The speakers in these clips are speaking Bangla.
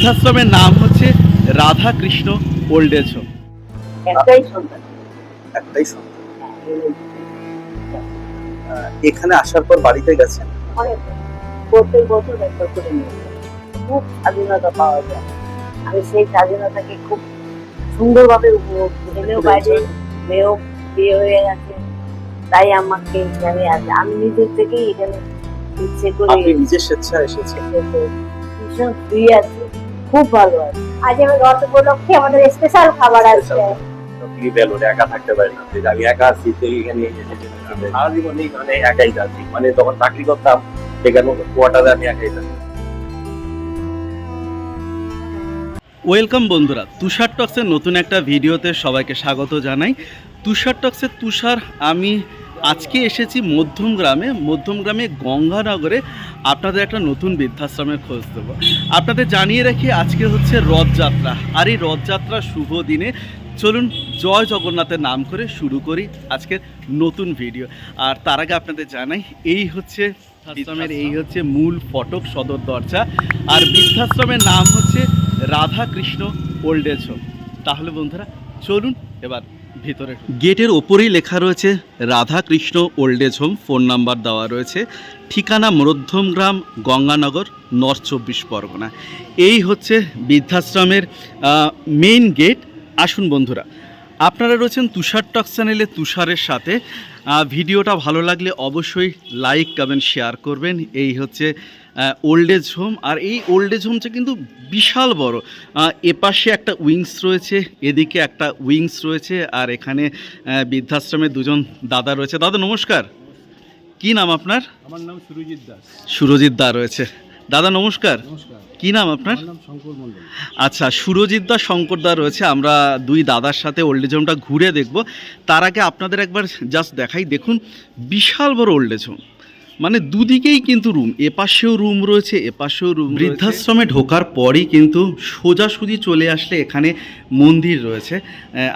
বৃদ্ধাশ্রমের নাম হচ্ছে Radha Krishna old age home. একটাই সন্তান। একটাই সন্তান। এখানে আসার পর বাড়িতে গেছেন? অনেক প্রত্যেক বছর একটা করে নিয়ে যায়। খুব স্বাধীনতা পাওয়া যায়। আমি সেই স্বাধীনতাকে খুব সুন্দরভাবে উপভোগ করি। ছেলেও বাইরে, মেয়েও বিয়ে হয়ে গেছে, তাই আমাকে এখানে আছে। আমি নিজের থেকেই এখানে ইচ্ছে করে আপনি নিজের স্বেচ্ছায় এসেছেন? ভীষণ ফ্রি আছে, খুব ভালো আছে। আজ আমি রথ উপলক্ষে আমাদের স্পেশাল খাবার আছে। আপনি বেলুনে একা থাকতে পারি না, আমি একা আছি তো এখানে সারা জীবন এখানে একাই যাচ্ছি। মানে তখন চাকরি করতাম সেখানে কোয়ার্টারে আমি একাই থাকি। ওয়েলকাম বন্ধুরা, তুষার টক্সের নতুন একটা ভিডিওতে সবাইকে স্বাগত জানাই। তুষার টক্সের তুষার, আমি আজকে এসেছি মধ্যমগ্রামে গঙ্গানগরে আপনাদের একটা নতুন বৃদ্ধাশ্রমের খোঁজ দেবো। আপনাদের জানিয়ে রাখি আজকে হচ্ছে রথযাত্রা, আর এই রথযাত্রার শুভ দিনে চলুন জয় জগন্নাথের নাম করে শুরু করি আজকের নতুন ভিডিও। আর তার আগে আপনাদের জানাই এই হচ্ছে বৃদ্ধাশ্রমের, এই হচ্ছে মূল ফটক, সদর দরজা। আর বৃদ্ধাশ্রমের নাম হচ্ছে Radha Krishna old age home. তাহলে বন্ধুরা চলুন এবার ভিতরে। গেটের ওপরেই লেখা রয়েছে Radha Krishna old age home, phone number দেওয়া রয়েছে, ঠিকানা মধ্যমগ্রাম, গঙ্গানগর, নর্থ 24 পরগনা। এই হচ্ছে বৃদ্ধাশ্রমের মেইন গেট। আসুন বন্ধুরা, আপনারা রয়েছেন তুষার টক্স চ্যানেলে তুষারের সাথে। ভিডিওটা ভালো লাগলে অবশ্যই লাইক কমেন্ট শেয়ার করবেন। এই হচ্ছে ওল্ড এজ হোম, আর এই ওল্ড এজ হোমটা কিন্তু বিশাল বড়। এপাশে একটা উইংস রয়েছে, এদিকে একটা উইংস রয়েছে, আর এখানে বৃদ্ধাশ্রমের দুজন দাদা রয়েছে। দাদা নমস্কার, কি নাম আপনার? আমার নাম সুরজিৎ দাস। সুরজিৎ দা রয়েছে। দাদা নমস্কার, নমস্কার। কি নাম আপনার? আমার নাম শঙ্কর মণ্ডল। আচ্ছা, সুরজিৎ দা, শঙ্কর দা রয়েছে। আমরা দুই দাদার সাথে ওল্ড এজ হোমটা ঘুরে দেখব। তার আগে আপনাদের একবার জাস্ট দেখাই, দেখুন বিশাল বড় ওল্ড এজ হোম, মানে দুদিকেই কিন্তু রুম, এপাশেও রুম রয়েছে, এপাশেও রুম। বৃদ্ধাশ্রমে ঢোকার পরই কিন্তু সোজাসুজি চলে আসলে এখানে মন্দির রয়েছে।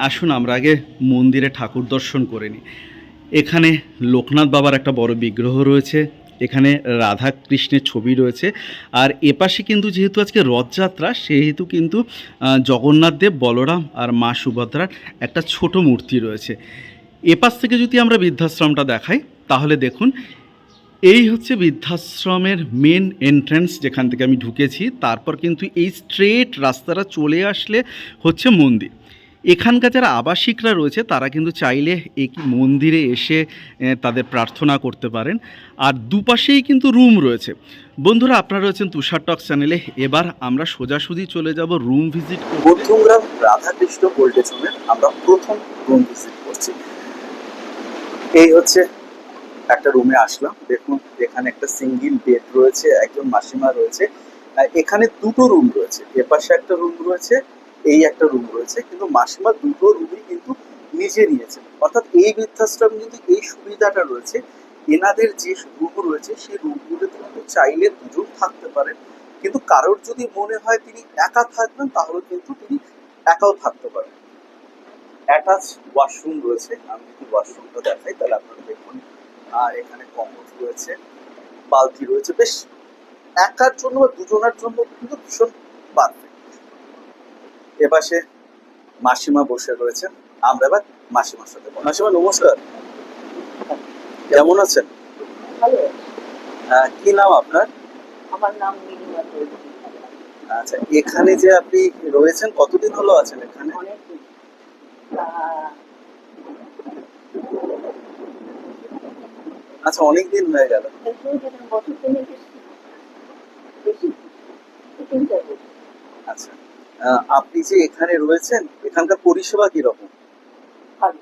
আসুন আমরা আগে মন্দিরে ঠাকুর দর্শন করে নিই। এখানে লোকনাথ বাবার একটা বড় বিগ্রহ রয়েছে, এখানে রাধা কৃষ্ণের ছবি রয়েছে। আর এপাশে কিন্তু যেহেতু আজকে রথযাত্রা, সেহেতু কিন্তু জগন্নাথ দেব, বলরাম আর মা সুভদ্রার একটা ছোট মূর্তি রয়েছে। এপাশ থেকে যদি আমরা বৃদ্ধাশ্রমটা দেখাই, তাহলে দেখুন এই হচ্ছে বৃদ্ধাশ্রমের মেন এন্ট্রান্স, যেখান থেকে আমি ঢুকেছি। তারপর কিন্তু এই স্ট্রেট রাস্তাটা চলে আসলে হচ্ছে মন্দির। এখানকার যারা আবাসিকরা রয়েছে তারা কিন্তু চাইলে এই মন্দিরে এসে তাদের প্রার্থনা করতে পারেন। আর দুপাশেই কিন্তু রুম রয়েছে। বন্ধুরা, আপনারা রয়েছেন তুষার টক্স চ্যানেলে। এবার আমরা সোজাসুজি চলে যাব রুম ভিজিট করতে। মধ্যমগ্রাম রাধাকৃষ্ণ ওল্ড এজ হোমের আমরা প্রথম রুম ভিজিট করছি। এই হচ্ছে একটা রুমে আসলাম। দেখুন এখানে একটা সিঙ্গেল বেড রয়েছে, একজন মাসিমা রয়েছে। এখানে দুটো রুম রয়েছে, এপাশে একটা রুম রয়েছে, এই একটা রুম রয়েছে, কিন্তু মাসিমা দুটো রুমই কিন্তু নিজে নিয়েছে। অর্থাৎ এই বৃদ্ধাশ্রম কিন্তু এই সুবিধাটা রয়েছে, এনাদের যে রুম রয়েছে সেই রুমগুলোতে কিন্তু চাইলে দুজন থাকতে পারেন, কিন্তু কারোর যদি মনে হয় তিনি একা থাকবেন তাহলে কিন্তু তিনি একাও থাকতে পারেন। অ্যাটাচ ওয়াশরুম রয়েছে, আমি যদি ওয়াশরুমটা দেখাই তাহলে আপনারা দেখুন। আর এখানে কমোড রয়েছে, বালতি রয়েছে, বেশ একার জন্য বা দুজনের জন্য কিন্তু ভীষণ পারফেক্ট। এপাশে মাসিমা বসে রয়েছেন, আমরা এবার মাসিমার সাথে। মাসিমা নমস্কার, কেমন আছেন? ভালো। কি নাম আপনার? আমার নাম নীলিমা চৌধুরী। আচ্ছা, এখানে যে আপনি রয়েছেন কতদিন হলো আছেন এখানে? অনেক আচ্ছা, অনেক দিন হয়ে গেল। বছর তিনেক বেশি, 3-4 বছর। আচ্ছা, আপনি যে এখানে রয়েছেন এখানকার পরিষেবা কিরকম? ভালো।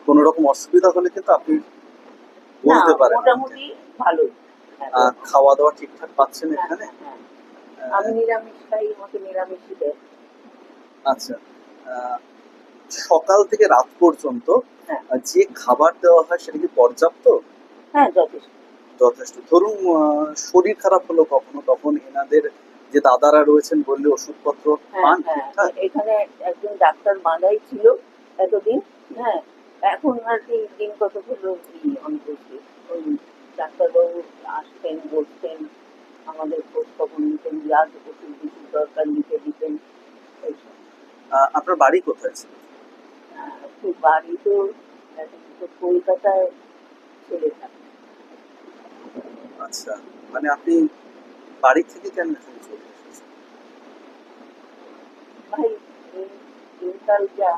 কোনো রকম অসুবিধা হলে কিন্তু আপনি বলতে পারেন। মোটামুটি ভালো। খাওয়া দাওয়া ঠিকঠাক পাচ্ছেন এখানে? আমি নিরামিষ খাই, আমাকে নিরামিষই দেয়। আচ্ছা, সকাল থেকে রাত পর্যন্ত যে খাবার দেওয়া হয় সেটা কি পর্যাপ্ত? হ্যাঁ, যথেষ্ট। যথেষ্ট। ধরুন শরীর খারাপ হলো কখনো, তখন এনাদের যে দাদারা রয়েছেন বললে ওষুধপত্র পান ঠিকঠাক? এখানে একজন ডাক্তার মাদাই ছিল এতদিন। হ্যাঁ, এখন আর কি দিন কত হলো অনুপস্থিত। ডাক্তারবাবু আসতেন, বলতেন, আমাদের খোঁজ খবর নিতেন, যা ওষুধ কিছু দরকার লিখে দিতেন এইসব। আপনার বাড়ি কোথায় ছিল? তো বাড়ি তো এখন তো কলকাতায় চলে থাকে। আচ্ছা, মানে আপনি বাড়ি থেকে কেন এখানে চলে এসেছেন? ভাই এই দিনকাল যা,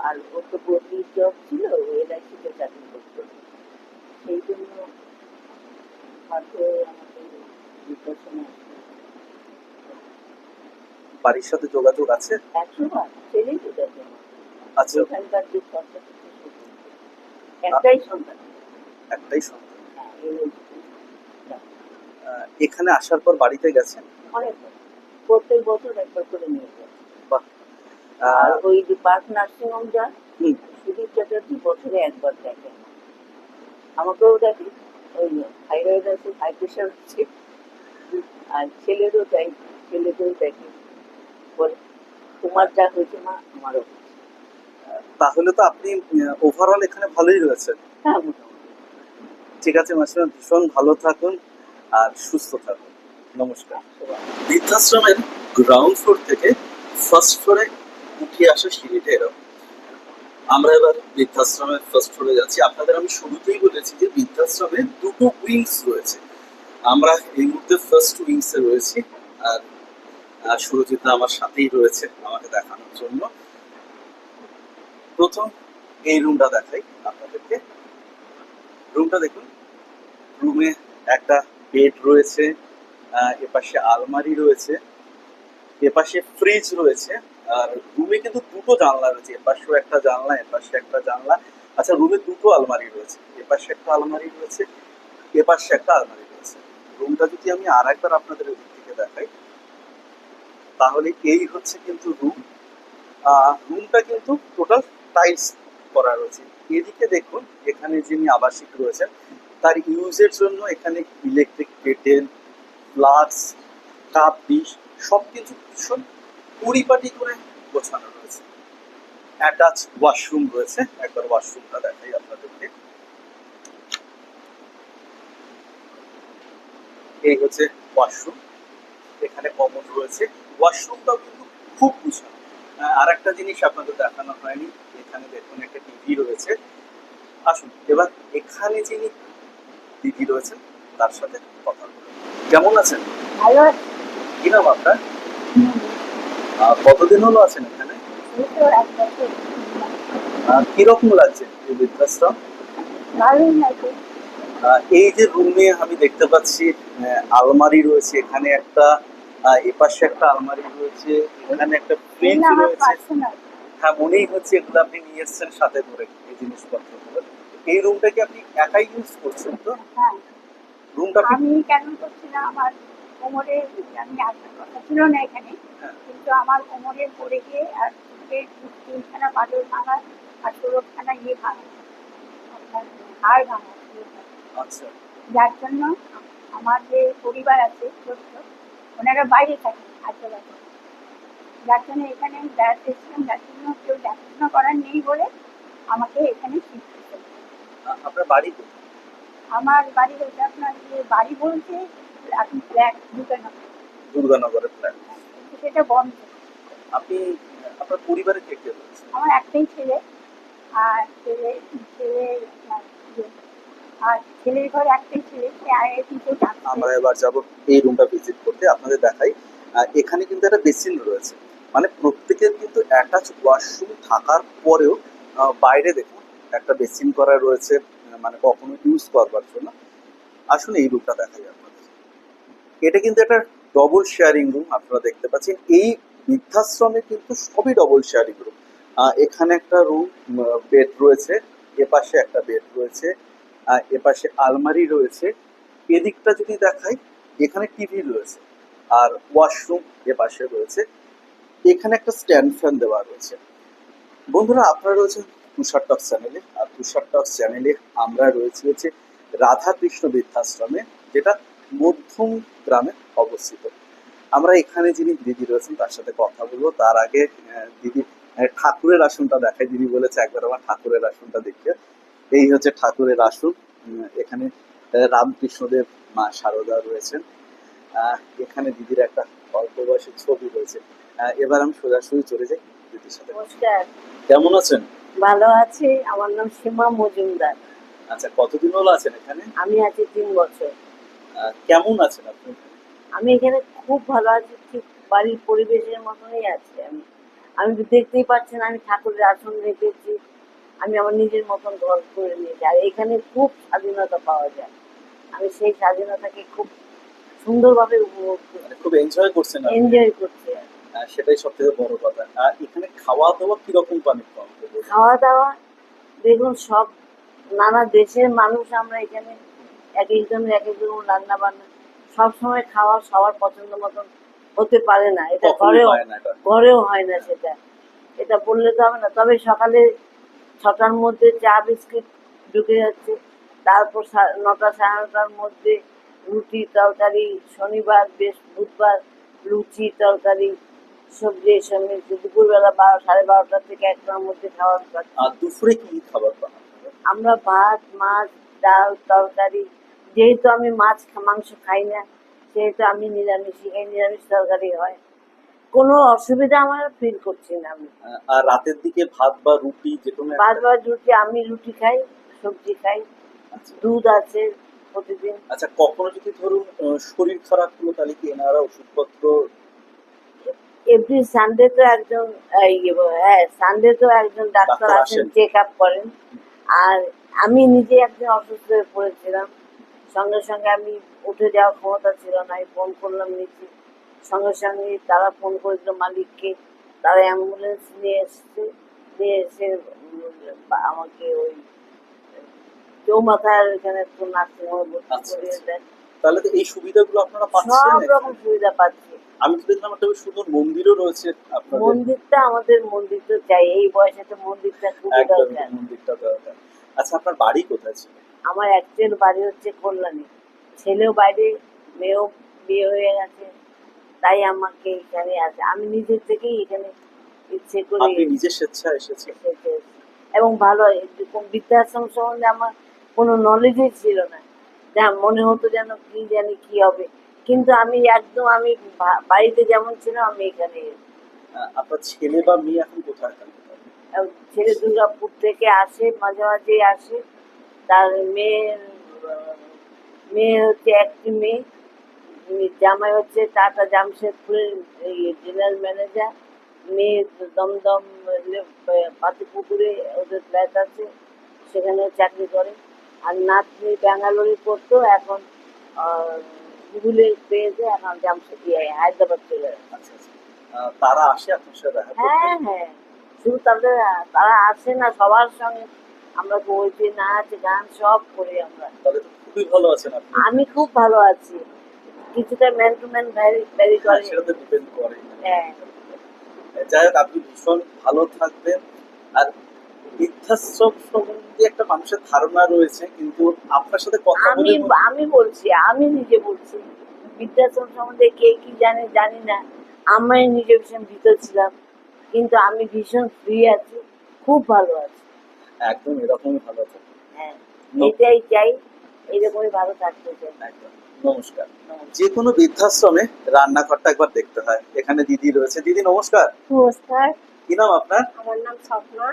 আর ওর তো বদলির জব ছিল, এলআইসিতে চাকরি করতো, সেই জন্য মাঝে আমাদের বৃদ্ধাশ্রমে আসতে বাড়ির সাথে যোগাযোগ আছে? 100 বার ছেলেই তো দেখে আমার। আচ্ছা, এখানকার যে সরকার একটাই সন্তান। একটাই সন্তান। হ্যাঁ, এই হচ্ছে। এখানে আসার পর বাড়িতে গেছেন? অনেকবার প্রত্যেক বছর একবার করে নিয়ে যায়। বাহ। আর ওই যে পার্ক নার্সিং হোম যা, হুম, সুদীপ চ্যাটার্জি বছরে একবার দেখে, আমাকেও দেখে। ওই থাইরয়েড আছে, হাই প্রেশার আছে, আর ছেলেরও তাই, ছেলেকেও দেখে, বলে তোমার যা হয়েছে মা আমারও হয়েছে। তাহলে তো আপনি ওভারঅল এখানে ভালোই রয়েছেন। হ্যাঁ, মোটামুটি। ঠিক আছে মাসিমা, ভীষণ ভালো থাকুন আর সুস্থ থাকুন। নমস্কার। 100 বার। বৃদ্ধাশ্রমের গ্রাউন্ড ফ্লোর থেকে ফার্স্ট ফ্লোরে উঠে আসা সিঁড়িটা এরকম। আমরা এবার বৃদ্ধাশ্রমের ফার্স্ট ফ্লোরে যাচ্ছি। আপনাদের আমি শুরুতেই বলেছি যে বৃদ্ধাশ্রমে দুটো উইংস রয়েছে। আমরা এই মুহূর্তে ফার্স্ট উইংসে রয়েছি, আর সুরজিৎদা আমার সাথেই রয়েছে আমাকে দেখানোর জন্য। প্রথম এই রুমটা দেখাই আপনাদেরকে। রুমটা দেখুন, রুমে একটা বেড রয়েছে, এপাশে আলমারি রয়েছে, এপাশে ফ্রিজ রয়েছে, আর রুমে কিন্তু দুটো জানলা রয়েছে, এপাশেও একটা জানলা, এপাশে একটা জানলা। আচ্ছা, রুমে দুটো আলমারি রয়েছে, এপাশে একটা আলমারি রয়েছে, এপাশে একটা আলমারি রয়েছে। রুমটা যদি আমি আর একবার আপনাদের ওদিক থেকে দেখাই, তাহলে এই হচ্ছে কিন্তু রুম। রুমটা কিন্তু টোটাল টাইলস করা রয়েছে। এদিকে দেখুন, এখানে যিনি আবাসিক রয়েছেন তার ইউজের জন্য এখানে electric kettle, flask, cup dish সব কিছু ভীষণ পরিপাটি করে গোছানো রয়েছে। অ্যাটাচ ওয়াশরুম রয়েছে, একবার ওয়াশরুমটা দেখাই আপনাদেরকে। এই হচ্ছে ওয়াশরুম, এখানে কমন রয়েছে। ওয়াশরুমটাও কিন্তু খুব গুছানো। আর একটা জিনিস আপনাদের দেখানো হয়নি, এখানে দেখুন একটা টিভি রয়েছে। আসুন এবার এখানে যিনি দিদি রয়েছেন তার সাথে কথা বলুন। কেমন আছেন? ভালো আছে। কি নাম আপনার? কতদিন হলো আছেন এখানে? এই তো 1 বছর। কিরকম লাগছে এই বৃদ্ধাশ্রম? ভালোই লাগে। এই যে রুমে আমি দেখতে পাচ্ছি আলমারি রয়েছে, এখানে একটা, এপাশে একটা আলমারি রয়েছে, এখানে একটা ফ্রিজ এগুলো আমার রয়েছে। পার্সোনাল। হ্যাঁ, মনেই হচ্ছে এগুলো আপনি নিয়ে এসেছেন সাথে করে, এই জিনিসপত্রগুলো। এই রুমটাকে আপনি একাই ইউজ করছেন তো? হ্যাঁ, রুমটা আপনি আমি কেন করছি না, আমার কোমরে, আমি আসার কথা ছিল না এখানে, হ্যাঁ। কিন্তু আমার কোমরে পড়ে গিয়ে আর বুকের 3খানা বাদল ভাঙা আর 16খানা ভাঙা, আপনার হাড় ভাঙা, আচ্ছা, যার জন্য আমার যে পরিবার আছে ছোট্ট, ওনারা বাইরে থাকেন আশেপাশে, যার জন্য এখানে আমি বেড়াতে এসেছিলাম, যার জন্য কেউ দেখাশোনা করার নেই বলে আমাকে এখানে শিফট করতে হবে। আপনার বাড়ি কোথায়? আমার বাড়ি হচ্ছে আপনার যে বাড়ি বলতে আপনি ফ্ল্যাট দুর্গানগরের ফ্ল্যাট। কিন্তু সেটা বন্ধ। আপনি, আপনার পরিবারে কে কে রয়েছে? আমার একটাই ছেলে, আর ছেলে ছেলে আপনার আর ছেলের ঘরে একটাই ছেলে, সে আইআইটিতে যাচ্ছে। আমরা এবার যাব এই রুমটা ভিজিট করতে, আপনাদের দেখাই। এখানে কিন্তু একটা বেসিন রয়েছে, মানে প্রত্যেকের কিন্তু অ্যাটাচ ওয়াশরুম থাকার পরেও বাইরে দেখুন একটা বেসিন করা রয়েছে, মানে কখনো ইউজ করবার জন্য। আসুন এই রুমটা দেখাই আপনাদের। এটা কিন্তু একটা ডবল শেয়ারিং রুম, আপনারা দেখতে পাচ্ছেন। এই বৃদ্ধাশ্রমে কিন্তু সবই ডবল শেয়ারিং রুম। এখানে একটা রুম, বেড রয়েছে, এপাশে একটা বেড রয়েছে, এপাশে আলমারি রয়েছে। এদিকটা যদি দেখাই, এখানে টিভি রয়েছে, আর ওয়াশরুম এপাশে রয়েছে। এখানে একটা স্ট্যান্ড ফ্যান দেওয়া রয়েছে। বন্ধুরা, আপনারা রয়েছেন তুষার টক্স চ্যানেলে, আর তুষার টক্স চ্যানেলে আমরা রয়েছে হচ্ছে রাধাকৃষ্ণ বৃদ্ধাশ্রমে, যেটা মধ্যম গ্রামে অবস্থিত। আমরা এখানে যিনি দিদি রয়েছেন তার সাথে কথা বলবো। তার আগে দিদি ঠাকুরের আসনটা দেখাই। দিদি বলেছে একবার আমার ঠাকুরের আসনটা দেখতে। এই হচ্ছে ঠাকুরের আসন। এখানে রামকৃষ্ণদেব, মা শারদা রয়েছেন। এখানে দিদির একটা অল্প বয়সের ছবি রয়েছে। এবার আমি সোজাসুজি চলে যাই দিদির সাথে। নমস্কার, কেমন আছেন? ভালো আছি। আমার নাম সীমা মজুমদার। আচ্ছা, কতদিন হলো আছেন এখানে? আমি আছি 3 বছর। কেমন আছেন আপনি? আমি এখানে খুব ভালো আছি, ঠিক বাড়ির পরিবেশের মতনই আছি। আমি তো দেখতেই পাচ্ছেন, আমি ঠাকুরের আসন রেখেছি। আমি আমার নিজের মতন ঘর করে নিয়েছি, আর এখানে খুব স্বাধীনতা পাওয়া যায়। আমি সেই স্বাধীনতাকে খুব সুন্দরভাবে উপভোগ মানে করছি, খুব এনজয় করছেন আপনি? এনজয় করছি। সেটাই সব থেকে বড় কথা। আর এখানে খাওয়া দাওয়া কিরকম পাবেন? খাওয়া দাওয়া দেখুন, সব নানা দেশের মানুষ আমরা এখানে, এক একজনের এক এক রকম রান্না বান্না। সবসময় খাওয়া সবার পছন্দ মতন হতে পারে না, এটা কখনোই হয় না এটা। ঘরেও হয় না সেটা। এটা বললে তো হবে না। তবে সকালে 6টার মধ্যে চা বিস্কিট ঢুকে যাচ্ছে, তারপর 9টা সাড়ে 9টার মধ্যে রুটি তরকারি, শনিবার বুধবার লুচি তরকারি সবজি এসব মিলছে। দুপুরবেলা 12, সাড়ে 12টা থেকে 1টার মধ্যে খাওয়ার পাচ্ছি। আর দুপুরে কি খাবার পাবেন? আমরা ভাত, মাছ, ডাল, তরকারি। যেহেতু আমি মাংস খাই না, সেহেতু আমি নিরামিষই খাই, নিরামিষ তরকারি হয়। কোনো অসুবিধা আমার ফিল করছি না আমি। আর রাতের দিকে ভাত বা রুটি যে কোনো একটা? বারবার রুটি, আমি রুটি খাই, সবজি খাই, আচ্ছা। দুধ আছে প্রতিদিন। আচ্ছা, কখনো যদি ধরুন শরীর খারাপ হলো, তাহলে কি এনারা ওষুধপত্র? এভরি সানডে তো একজন সানডে তো একজন ডাক্তার ডাক্তার আসেন, আসেন। চেক আপ করেন। আর আমি নিজে একদিন অসুস্থ হয়ে পড়েছিলাম, সঙ্গে সঙ্গে আমি উঠে যাওয়ার ক্ষমতা ছিল না। আমি ফোন করলাম নিচে, সঙ্গে সঙ্গে তারা ফোন করেছিল মালিককে। তারা অ্যাম্বুলেন্স নিয়ে এসছে, নিয়ে এসে আমাকে ওই চৌমাথার এখানে একটু নার্সিংহোমে ভর্তি আচ্ছা, করিয়ে আচ্ছা। দেন। তাহলে তো এই সুবিধাগুলো আপনারা পাচ্ছেন সব এখানে? রকম সুবিধা পাচ্ছি। আমি তো দেখলাম একটা বেশ সুন্দর মন্দিরও রয়েছে আপনাদের। মন্দির তো চাই, এই বয়সে তো মন্দিরটা খুবই একদম দরকার। মন্দিরটা দরকার। আচ্ছা, আপনার বাড়ি কোথায় ছিল? আমার অ্যাকচুয়াল বাড়ি হচ্ছে কল্যাণী। ছেলেও বাইরে, মেয়েও বিয়ে হয়ে গেছে, তাই আমাকে এখানে আছে। আমি নিজের থেকেই এখানে ইচ্ছে করে আপনি নিজে স্বেচ্ছায় এসেছেন? এসেছি। এবং ভালো, এরকম বৃদ্ধাশ্রম সম্বন্ধে আমার কোনো নলেজই ছিল না। যা মনে হতো যেন কি জানি কি হবে, কিন্তু আমি একদম বাড়িতে যেমন ছিলাম আমি এখানে এসেছি। আপনার ছেলে বা মেয়ে এখন কোথায় থাকে? ছেলে দুর্গাপুর থেকে আসে, মাঝে মাঝে আসে। তার মেয়ে হচ্ছে একটি মেয়ে, জামাই হচ্ছে টাটা জামশেদপুরের জেনারেল ম্যানেজার। মেয়ে দমদম পাতিপুকুরে ওদের ফ্ল্যাট আছে, সেখানেও চাকরি করে। আর নাতনি ব্যাঙ্গালোরে করতো, এখন গুগলে পেয়েছে, এখন হায়দ্রাবাদ চলে গেছে। আচ্ছা, আচ্ছা। তারা আসে আপনার সাথে দেখা করতে? হ্যাঁ, শুধু তারা আসে না, সবার সঙ্গে আমরা বলছি, নাচ গান সব করি আমরা। তাহলে তো খুবই ভালো আছেন আপনি। আমি খুব ভালো আছি। কিছুটা ম্যান টু ম্যান ভ্যারি করে। সেটা তো ডিপেন্ড করে। হ্যাঁ, যাই হোক, আপনি ভীষণ ভালো থাকবেন। আর বৃদ্ধাশ্রম সম্বন্ধে একটা মানুষের ধারণা রয়েছে, কিন্তু আপনার সাথে কথা বলে আমি নিজে বলছি, বৃদ্ধাশ্রম সম্বন্ধে কে কি জানে জানি না। আমি নিজে ভীষণ ভীত ছিলাম, কিন্তু আমি ভীষণ ফ্রি আছি, খুব ভালো আছি। একদম এরকমই ভালো থাকবেন। হ্যাঁ, এটাই চাই, এইরকমই ভালো থাকতে চাই। একদম। নমস্কার। যে কোনো বৃদ্ধাশ্রমে রান্নাঘরটা একবার দেখতে হয়। এখানে দিদি রয়েছে। দিদি নমস্কার। নমস্কার, কি নাম আপনার? আমার নাম স্বপ্না।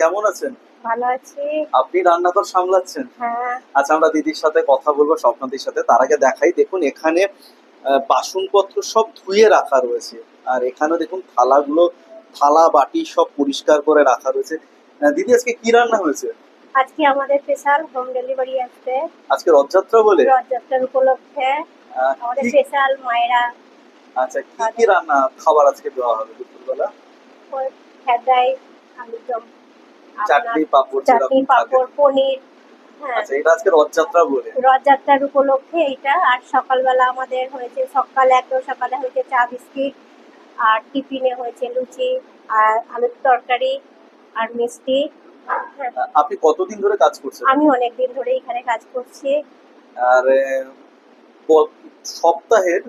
কেমন আছেন? ভালো আছি। আপনি রান্নাঘর সামলাচ্ছেন? হ্যাঁ, আচ্ছা, আমরা দিদির সাথে কথা বলবো, স্বপ্নদির সাথে। তার আগে দেখাই, দেখুন এখানে বাসনপত্র সব ধুয়ে রাখা রয়েছে। আর এখানে দেখুন থালা বাটি সব পরিষ্কার করে রাখা রয়েছে। দিদি, আজকে কি রান্না হয়েছে? আজকে আমাদের স্পেশাল হোম ডেলিভারি আসছে আজকে রথযাত্রা বলে? রথযাত্রার উপলক্ষে। আমাদের কি- স্পেশাল মায়েরা আচ্ছা, কি কি রান্না খাবার আজকে দেওয়া হবে দুপুরবেলা? ফ্রাইড রাইস, আলুর দম, চাটনি পাঁপড় চাটনি, যেরকম থাকে। পাঁপড়, পনির। হ্যাঁ, আচ্ছা, এটা আজকে রথযাত্রা বলে? রথযাত্রার উপলক্ষে এইটা। আর সকালবেলা আমাদের হয়েছে, সকালে হয়েছে চা বিস্কিট, আর টিফিনে হয়েছে লুচি আর আলুর তরকারি আর মিষ্টি। হ্যাঁ, আপনি কতদিন ধরে কাজ করছেন? আমি অনেকদিন ধরে এখানে কাজ করছি। আর সপ্তাহের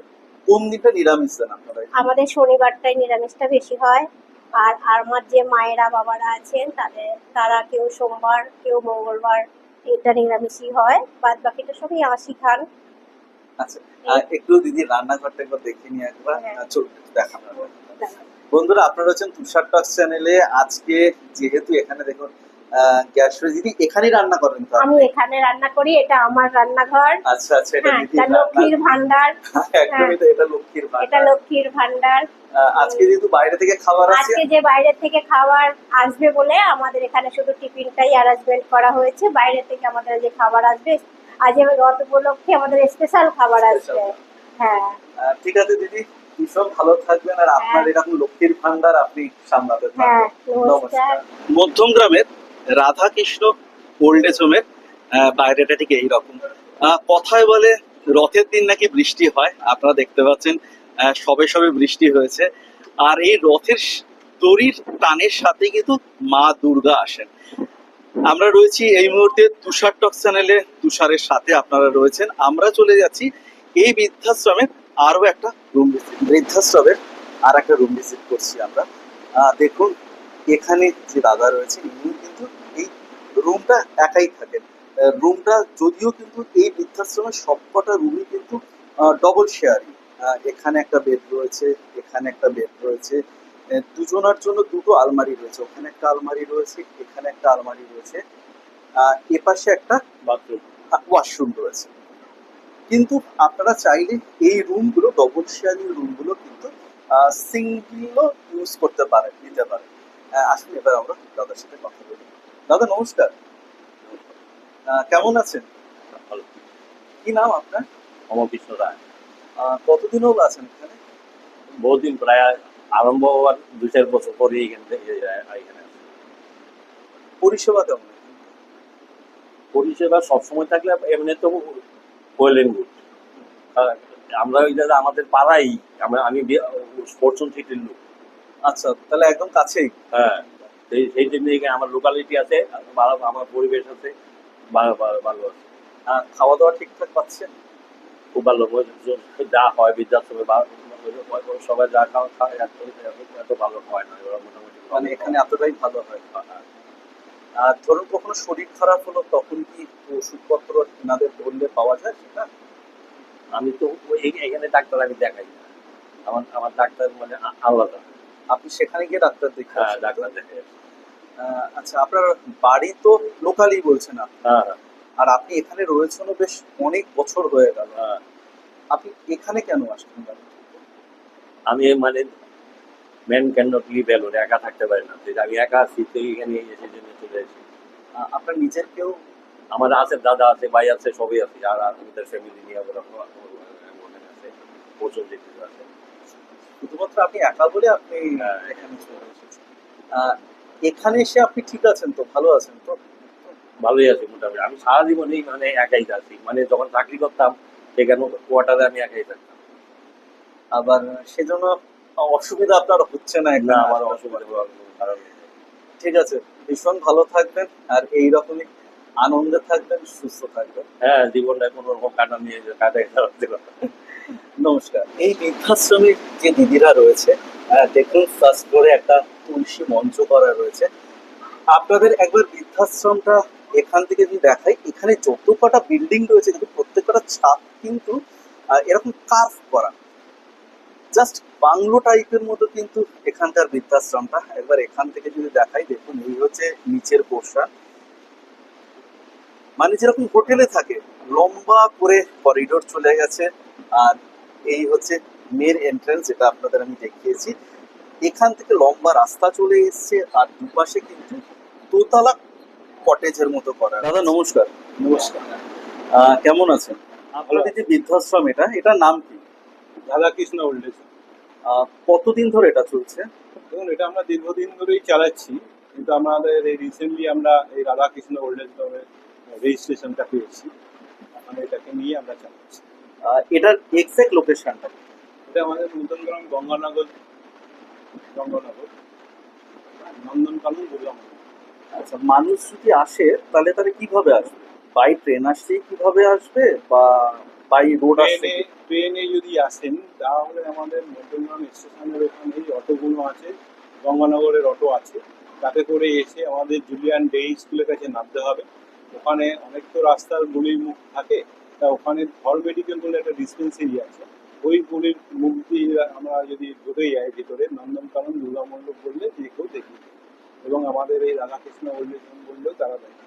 কোন দিনটা নিরামিষ দেন আপনারা? আমাদের শনিবারটাই নিরামিষটা বেশি হয়। আর আমার যে মায়েরা বাবারা আছেন তারা কেউ সোমবার, কেউ মঙ্গলবার, এটা নিরামিষই হয়, বাদ বাকিটা সবই আঁশি খান। আচ্ছা, একটু দিদি রান্নাঘরটা একবার দেখে নিয়ে একবার হ্যাঁ। চলুন দেখানো হবে। বন্ধুরা, আপনারা হচ্ছেন তুষার টক্স চ্যানেলে। আজকে যেহেতু এখানে দেখুন গ্যাস দিদি এখানেই রান্না করেন তো আমি আপনি? এখানে রান্না করি, এটা আমার রান্নাঘর। আচ্ছা আচ্ছা, এটা হ্যাঁ, দিদি এটা লক্ষ্মীর ভান্ডার। একদমই তো, এটা লক্ষ্মীর এটা ভান্ডার। লক্ষ্মীর ভান্ডার। আজকে যেহেতু বাইরে থেকে খাবার আছে, আজকে যে বাইরে থেকে খাবার আসবে বলে আমাদের এখানে শুধু টিফিনটাই অ্যারেঞ্জমেন্ট করা হয়েছে। বাইরে থেকে আমাদের যে খাবার আসবে, আজ রথ উপলক্ষে আমাদের স্পেশাল খাবার আসবে। হ্যাঁ, ঠিক আছে দিদি, ভীষণ ভালো থাকবেন, আর আপনার হ্যাঁ। এরকম লক্ষ্মীর ভান্ডার আপনি সামলাতে হ্যাঁ, থাকবেন। নমস্কার। মধ্যম গ্রামের রাধাকৃষ্ণ ওল্ড এজ হোমের বাইরেটা ঠিক এইরকম। কথায় বলে রথের দিন নাকি বৃষ্টি হয়, আপনারা দেখতে পাচ্ছেন সবে সবে বৃষ্টি হয়েছে। আর এই রথের দড়ির টানের সাথে কিন্তু মা দুর্গা আসেন। আমরা রয়েছি এই মুহূর্তে তুষার টক্স চ্যানেলে, তুষারের সাথে আপনারা রয়েছেন। আমরা চলে যাচ্ছি এই বৃদ্ধাশ্রমের আরো একটা রুম ভিজিট, বৃদ্ধাশ্রমের আর একটা রুম ভিজিট করছি আমরা। দেখুন এখানে যে দাদা রয়েছে ইনি কিন্তু এই রুমটা একাই থাকেন। রুমটা যদিও কিন্তু এই বৃদ্ধাশ্রমের সবকটা রুমই কিন্তু ডবল শেয়ারিং। এখানে একটা বেড রয়েছে, এখানে একটা বেড রয়েছে, দুজনার জন্য দুটো আলমারি রয়েছে, ওখানে একটা আলমারি রয়েছে, এখানে একটা আলমারি রয়েছে, এপাশে একটা বাথরুম। ওয়াশরুম রয়েছে। কিন্তু আপনারা চাইলে এই রুমগুলো, ডবল শেয়ারিং রুমগুলো কিন্তু সিঙ্গেলও ইউজ করতে পারেন, নিতে পারেন। আসুন এবার আমরা দাদার সাথে কথা বলি। দাদা নমস্কার, কেমন আছেন? ভালো। কি নাম আপনার? অমরকৃষ্ণ রায়। কতদিন হলো আছেন এখানে? বহুদিন, প্রায় আরম্ভ হওয়ার 2-4 বছর পরে এখানে এখানে আসি। পরিষেবা কেমন? পরিষেবা সবসময় থাকলে এমনি তো ওয়েল এন্ড গুড। আমরা ওই জায়গায় আমাদের পাড়াই, আমি স্পোর্টস সিটির লোক। আচ্ছা, তাহলে একদম কাছেই। হ্যাঁ, সেই জন্য এখানে আমার লোকালিটি আছে, আমার পরিবেশ আছে, ভালো আছে। খাওয়া দাওয়া ঠিকঠাক পাচ্ছেন? খুব ভালো। যা হয় বৃদ্ধাশ্রমে সবাই যা খাওয়া খায় এত ভালো হয় না, ওরা মোটামুটি মানে এখানে এতটাই ভালো হয়। আর ধরুন কখনো শরীর খারাপ হলো তখন কি ওষুধপত্র এনাদের বললে পাওয়া যায় সেটা? আমি তো এখানে ডাক্তার আমি দেখাই না, আমার ডাক্তার মানে আলাদা। আপনি সেখানে গিয়ে ডাক্তার দেখে হ্যাঁ, আসেন তো? ডাক্তার দেখাই। আচ্ছা, আপনার বাড়ি তো লোকালই বলছেন আপনি, হ্যাঁ, আর আপনি এখানে রয়েছেনও বেশ অনেক বছর হয়ে গেল। হ্যাঁ। আপনি এখানে কেন আসছেন বাড়ি থেকে? আমি মানে man can not live alone, একা থাকতে পারি না। আমি একা আছি তো এখানে এসে জন্য চলে এসেছি। আপনার নিজের কেউ? আমার আছে, দাদা আছে, ভাই আছে, সবই আছে, আর আমাদের ফ্যামিলি নিয়ে ওরা ওখানে আছে, প্রচুর যেতে আছে। শুধুমাত্র আপনি একা বলে আপনি হ্যাঁ। এখানে চলে এসেছেন। এখানে এসে আপনি ঠিক আছেন তো, ভালো আছেন তো? ভালোই আছি মোটামুটি। আমি সারা জীবনেই মানে একাই আছি, মানে যখন চাকরি করতাম সেখানে কোয়ার্টারে আমি একাই থাকতাম। আবার সেজন্য অসুবিধা আপনার হচ্ছে না না, এখানে আমার আসার অসুবিধা পরে? হওয়ার কোনো কারণ নেই। ঠিক আছে, ভীষণ ভালো থাকবেন, আর এইরকমই আনন্দে থাকবেন, সুস্থ থাকবেন। হ্যাঁ, জীবনটা কোনো রকম কাটাই যাচ্ছে। নমস্কার। এই বৃদ্ধাশ্রমে যে দিদিরা রয়েছে, দেখুন ফার্স্ট ফ্লোরে একটা তুলসী মঞ্চ করা রয়েছে। আপনাদের একবার বৃদ্ধাশ্রমটা এখান থেকে যদি দেখাই, এখানে যত কটা বিল্ডিং রয়েছে কিন্তু প্রত্যেকটা ছাদ কিন্তু এরকম কার্ভ করা, জাস্ট বাংলো টাইপের মতো কিন্তু এখানকার বৃদ্ধাশ্রমটা। একবার এখান থেকে যদি দেখাই, দেখুন এই হচ্ছে নিচের পোর্শন, মানে যেরকম হোটেলে থাকে লম্বা করে করিডোর চলে গেছে। আর এই হচ্ছে মেন এন্ট্রান্স, যেটা আপনাদের আমি দেখিয়েছি। এখান থেকে লম্বা রাস্তা চলে এসছে, আর দুপাশে কিন্তু দোতলা কটেজের মতো করা। দাদা নমস্কার। নমস্কার। কেমন আছেন? আপনাদের যে বৃদ্ধাশ্রম এটার নাম কি? Radhakrishna old age. কতদিন ধরে এটা চলছে? দেখুন, এটা আমরা দীর্ঘদিন ধরেই চালাচ্ছি, কিন্তু আমাদের এই রিসেন্টলি আমরা এই রাধাকৃষ্ণ ওল্ড এজ হোমের রেজিস্ট্রেশনটা পেয়েছি, মানে এটাকে নিয়ে আমরা চালাচ্ছি। এটার এক্সাক্ট লোকেশনটা? এটা আমাদের নূতনগ্রাম গঙ্গানগর নন্দনকানন বললাম। আচ্ছা, মানুষ যদি আসে তাহলে তারা কিভাবে আসবে? বাই ট্রেন আসলেই কিভাবে আসবে, বা বাই রোড আসবে? ট্রেনে যদি আসেন তাহলে আমাদের নন্দনগ্রাম স্টেশনের ওখানে এই অটোগুলো আছে, গঙ্গানগরের অটো আছে, তাতে করে এসে আমাদের জুলিয়ান ডে স্কুলের কাছে নামতে হবে। ওখানে অনেক তো রাস্তার গলির মুখ থাকে, তা ওখানে ধর মেডিকেল বলে একটা ডিসপেন্সারি আছে, ওই গলির মুখ দিয়ে আমরা যদি ঢুকে যাই ভিতরে, নন্দনকানন দুর্গা মণ্ডপ বললে যে কেউ দেখি, এবং আমাদের এই রাধাকৃষ্ণ ওল্ড এজ হোম বললেও তারা দেখে।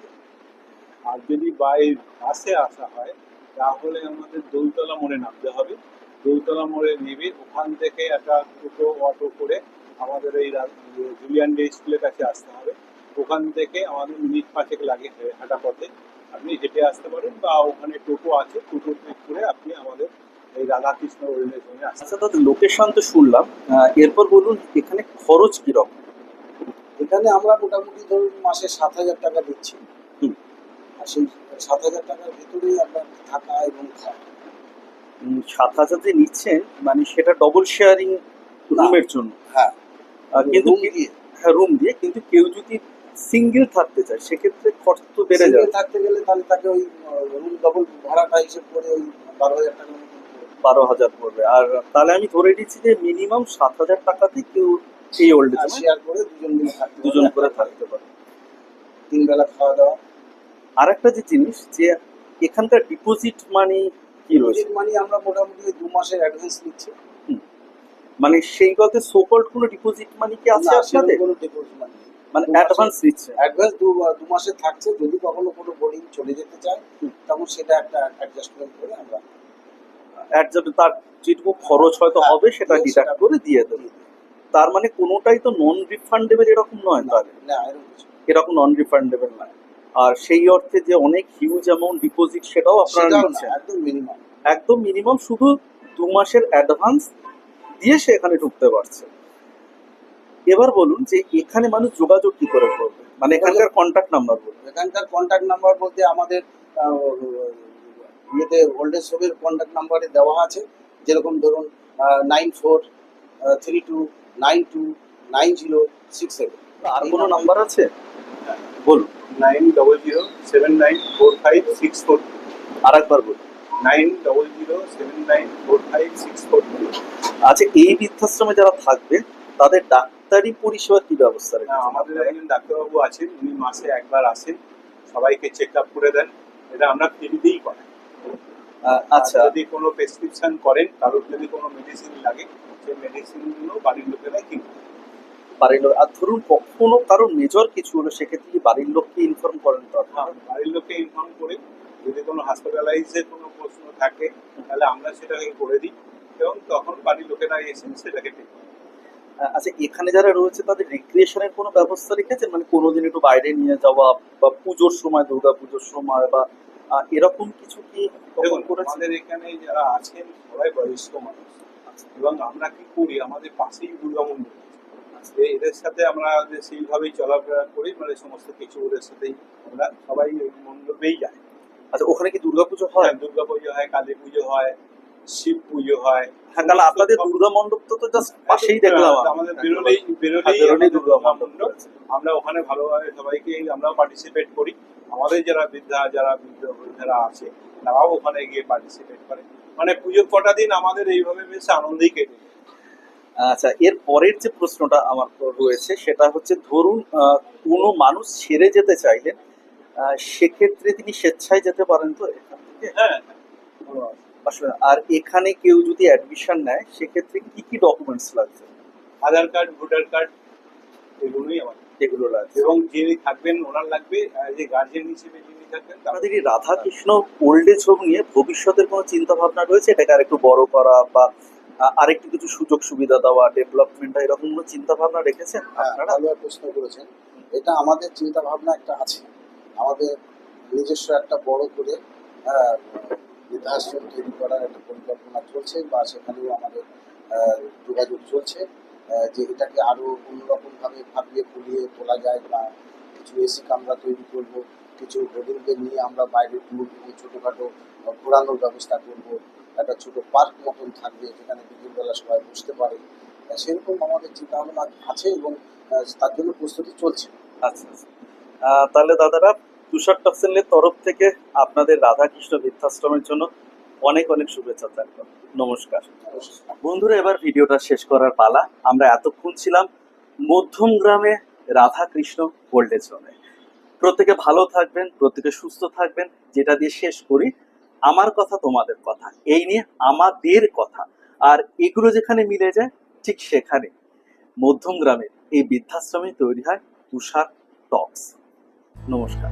আর যদি বাই বাসে আসা হয় তাহলে আমাদের দৌলতলা মোড়ে নামতে হবে। দৌলতলা মোড়ে নেমে ওখান থেকে একটা টোটো অটো করে আমাদের এই জুলিয়ান ডে স্কুলের কাছে আসতে হবে। ওখান থেকে আমাদের মিনিট 5 লাগে হাঁটা পথে, আপনি হেঁটে আসতে পারেন, বা ওখানে টোটো আছে, টোটোতে করে আপনি আমাদের এই রাধাকৃষ্ণ ওল্ড এজ হোমে আসতে আচ্ছা দাদা, লোকেশন তো শুনলাম, এরপর বলুন এখানে খরচ কিরকম? এখানে আমরা মোটামুটি ধরুন মাসে 7,000 টাকা দিচ্ছি। হুম। আর সেই 7,000 টাকার ভিতরেই আপনার থাকা এবং খাওয়া। 7,000 যে নিচ্ছেন মানে সেটা ডবল শেয়ারিং রুমের জন্য? হ্যাঁ, কিন্তু room দিয়ে। হ্যাঁ, রুম দিয়ে, কিন্তু কেউ যদি সিঙ্গেল থাকতে চায় সেক্ষেত্রে খরচ তো বেড়ে যাবে। Single থাকতে গেলে তাহলে তাকে ওই রুম ডবল ভাড়াটা হিসেব করে ওই 12,000 টাকার মতন পড়বে। 12,000 পড়বে। আর তাহলে আমি ধরে নিচ্ছি যে মিনিমাম 7,000 টাকাতে কেউ এই ওল্ড এজ আর হোমে শেয়ার করে দুজন মিলে থাকতে দুজন পারবে। করে থাকতে পারে। 3 বেলা খাওয়া দাওয়া। আর একটা যে জিনিস, যে এখানকার ডিপোজিট মানি কি রয়েছে? ডিপোজিট মানি আমরা মোটামুটি 2 মাসের অ্যাডভান্স নিচ্ছি। মানে সেই গতে সোকল্ড কোনো ডিপোজিট মানি কি আছে না, আপনাদের? সেরকম কোনো ডিপোজিট মানি নেই। মানে 2 মাসের অ্যাডভান্স দিচ্ছে? অ্যাডভান্স 2 মাসে থাকছে, যদি কখনো কোনো বোর্ডিং চলে যেতে চায় তখন সেটা একটা অ্যাডজাস্টমেন্ট করে আমরা অ্যাডজাস্ট, তার যেটুকু খরচ হয়তো হ্যাঁ, হবে সেটা দিয়ে ডিডাক্ট সেটা করে দিয়ে দেবে। দিয়ে দিই। তার মানে কোনোটাই তো নন রিফান্ডেবল এরকম নয় না, তাহলে? না, এরকম কিছু না। এরকম নন রিফান্ডেবল নয়। আর সেই অর্থে যে অনেক হিউজ অ্যামাউন্ট ডিপোজিট সেটাও আপনারা সেটাও না, নিচ্ছেন? একদম মিনিমাম। একদম মিনিমাম, শুধু 2 মাসের অ্যাডভান্স দিয়ে সে এখানে ঢুকতে পারছে। এবার বলুন যে এখানে মানুষ যোগাযোগ কি করে করবে, মানে এখানকার কন্ট্যাক্ট নাম্বার বলুন। এখানকার কন্ট্যাক্ট নাম্বার বলতে আমাদের ইয়েতে ওল্ড এজ হোমের কন্ট্যাক্ট নাম্বারে দেওয়া আছে, যেরকম ধরুন 9432929067। আর কোনো নাম্বার আছে বলুন? 9007945642। আর একবার বলুন। 9007945642। আচ্ছা, এই বৃদ্ধাশ্রমে যারা থাকবে তাদের ডাক্তারি পরিষেবার কি ব্যবস্থা না, রেখেছেন আমাদের আপনারা? একজন ডাক্তারবাবু আছেন, উনি মাসে একবার আসেন, সবাইকে চেক আপ করে দেন। এটা আমরা ফ্রিতেই করাই। আচ্ছা, আর যদি কোনো প্রেসক্রিপশন করেন, কারোর যদি কোনো মেডিসিন লাগে, সেই মেডিসিনগুলো বাড়ির লোকেরাই কিনবে। বাড়ির লোক, আর ধরুন কখনো কারোর মেজর কিছু হলো সেক্ষেত্রে কি বাড়ির লোককে ইনফর্ম করেন তো আপনারা? বাড়ির লোককে ইনফর্ম করে, যদি কোনো হসপিটালাইজের কোনো প্রশ্ন থাকে তাহলে আমরা সেটাকে করে দিই, এবং তখন বাড়ির লোকেরা এসে সেটাকে ঠিক করে। আচ্ছা, এখানে যারা রয়েছে তাদের রিক্রিয়েশনের কোনো ব্যবস্থা রেখেছেন, মানে কোনোদিন একটু বাইরে নিয়ে যাওয়া বা পুজোর সময়, দুর্গা পুজোর সময় বা এরকম কিছু কি দেখুন, করেছে? আমাদের এখানে যারা আছেন সবাই বয়স্ক মানুষ, এবং আমরা কি করি, আমাদের পাশেই দুর্গা মন্দির আছে। এদের সাথে আমরা সেইভাবেই চলাফেরা করি, মানে সমস্ত কিছু ওদের সাথেই আমরা সবাই ওই মণ্ডপেই যাই। আচ্ছা, ওখানে কি দুর্গাপুজো হয়? দুর্গা পুজো হয়, কালী পুজো হয়, শিব পুজো হয়। হ্যাঁ, তাহলে আপনাদের দুর্গা মণ্ডপ তো জাস্ট পাশেই দেখলাম আমি। আমাদের বেরোলেই বেরোলেই দুর্গা দুর্গা মণ্ডপ মণ্ডপ। আছে। আমরা ওখানে ভালোভাবে সবাইকে আমরাও পার্টিসিপেট করি। আমাদের যারা বৃদ্ধরা আছে তারাও ওখানে গিয়ে পার্টিসিপেট করে। মানে পুজোর কটা দিন আমাদের এইভাবে বেশ আনন্দেই কেটে যায়। আচ্ছা, এর পরের যে প্রশ্নটা আমার রয়েছে সেটা হচ্ছে, ধরুন কোনো মানুষ ছেড়ে যেতে চাইলেন, সেক্ষেত্রে তিনি স্বেচ্ছায় যেতে পারেন তো এখান থেকে? হ্যাঁ, আসলে আর এখানে কেউ যদি অ্যাডমিশন নেয় সেক্ষেত্রে কি কি ডকুমেন্টস লাগছে? আধার কার্ড, ভোটার কার্ড, এগুলোই আমাদের। এগুলো লাগছে। এবং যিনি থাকবেন ওনার লাগবে, যে গার্জেন হিসেবে যিনি থাকবেন তার। আমাদের এই রাধাকৃষ্ণ ওল্ড এজ হোম নিয়ে ভবিষ্যতের কোনো চিন্তা ভাবনা রয়েছে, এটাকে আরেকটু বড় করা বা আরেকটু কিছু সুযোগ সুবিধা দেওয়া, ডেভেলপমেন্ট, এরকম কোনো চিন্তা ভাবনা রেখেছেন হ্যাঁ, আপনারা? ভালো প্রশ্ন করেছেন। এটা আমাদের চিন্তা ভাবনা একটা আছে। আমাদের নিজস্ব একটা বড় করে বৃদ্ধাশ্রম তৈরি করার একটা পরিকল্পনা চলছে, বা সেখানেও আমাদের যোগাযোগ চলছে, যে এটাকে আরো অন্যরকমভাবে ভাবিয়ে ফুলিয়ে তোলা যায়, বা কিছু এসি কামরা তৈরি করব, কিছু হোটেলকে নিয়ে আমরা বাইরে ট্যুর এবং ছোটোখাটো ঘোরানোর ব্যবস্থা করব, একটা ছোট পার্ক মতন থাকবে যেখানে বিকেলবেলা সবাই বসতে পারে। সেরকম আমাদের চিন্তা ভাবনা আছে, এবং তার জন্য প্রস্তুতি চলছে। আচ্ছা আচ্ছা। তাহলে দাদারা, তুষার টক্সেলের তরফ থেকে আপনাদের রাধাকৃষ্ণ বৃদ্ধাশ্রমের জন্য অনেক অনেক শুভেচ্ছা থাকবে। নমস্কার। বন্ধুরা, এবার ভিডিওটা শেষ করার পালা। আমরা এতক্ষণ ছিলাম মধ্যম গ্রামে রাধাকৃষ্ণ ওল্ড এজ হোমে। প্রত্যেকে ভালো থাকবেন, প্রত্যেকে সুস্থ থাকবেন। যেটা দিয়ে শেষ করি, আমার কথা তোমাদের কথা, এই নিয়ে আমাদের কথা। আর এগুলো যেখানে মিলে যায় ঠিক সেখানে মধ্যম গ্রামের এই বৃদ্ধাশ্রমে তৈরি হয় তুষার টক্স। নমস্কার।